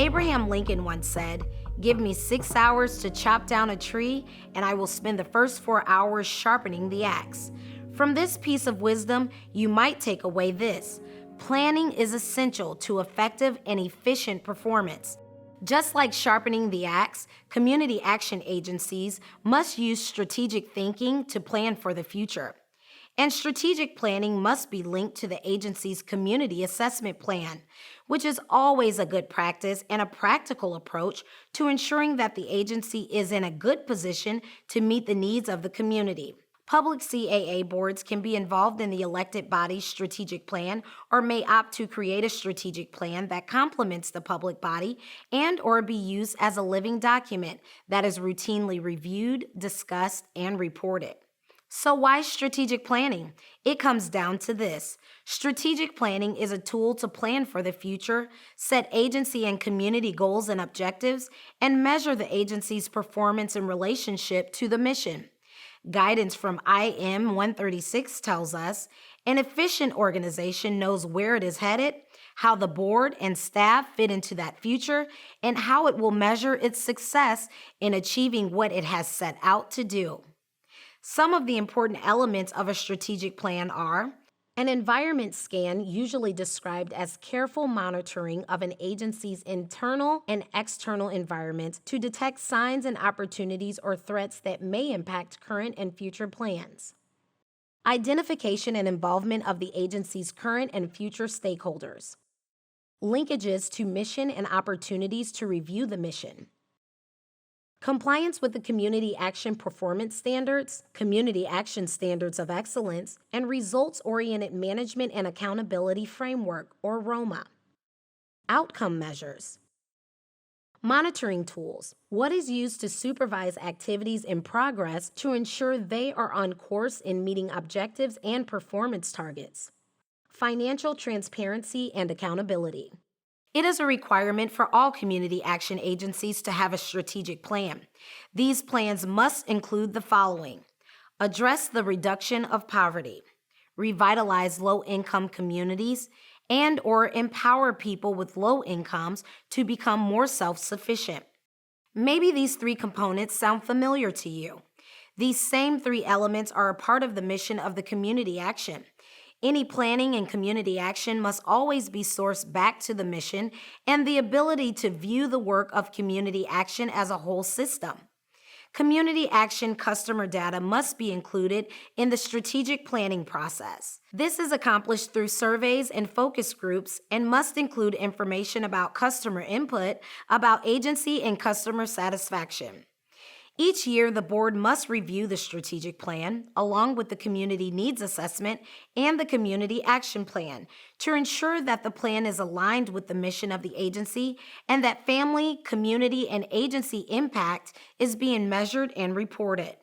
Abraham Lincoln once said, "Give me 6 hours to chop down a tree, and I will spend the first 4 hours sharpening the axe." From this piece of wisdom, you might take away this: planning is essential to effective and efficient performance. Just like sharpening the axe, community action agencies must use strategic thinking to plan for the future. And strategic planning must be linked to the agency's community assessment plan, which is always a good practice and a practical approach to ensuring that the agency is in a good position to meet the needs of the community. Public CAA boards can be involved in the elected body's strategic plan or may opt to create a strategic plan that complements the public body and or be used as a living document that is routinely reviewed, discussed, and reported. So why strategic planning? It comes down to this. Strategic planning is a tool to plan for the future, set agency and community goals and objectives, and measure the agency's performance in relationship to the mission. Guidance from IM 136 tells us an efficient organization knows where it is headed, how the board and staff fit into that future, and how it will measure its success in achieving what it has set out to do. Some of the important elements of a strategic plan are an environment scan, usually described as careful monitoring of an agency's internal and external environment to detect signs and opportunities or threats that may impact current and future plans. Identification and involvement of the agency's current and future stakeholders. Linkages to mission and opportunities to review the mission. Compliance with the Community Action Performance Standards, Community Action Standards of Excellence, and Results-Oriented Management and Accountability Framework, or ROMA. Outcome measures. Monitoring tools. What is used to supervise activities in progress to ensure they are on course in meeting objectives and performance targets. Financial transparency and accountability. It is a requirement for all community action agencies to have a strategic plan. These plans must include the following: address the reduction of poverty, revitalize low-income communities, and or empower people with low incomes to become more self-sufficient. Maybe these 3 components sound familiar to you. These same 3 elements are a part of the mission of the community action. Any planning and community action must always be sourced back to the mission and the ability to view the work of community action as a whole system. Community action customer data must be included in the strategic planning process. This is accomplished through surveys and focus groups and must include information about customer input, about agency and customer satisfaction. Each year, the board must review the strategic plan, along with the community needs assessment and the community action plan, to ensure that the plan is aligned with the mission of the agency and that family, community, and agency impact is being measured and reported.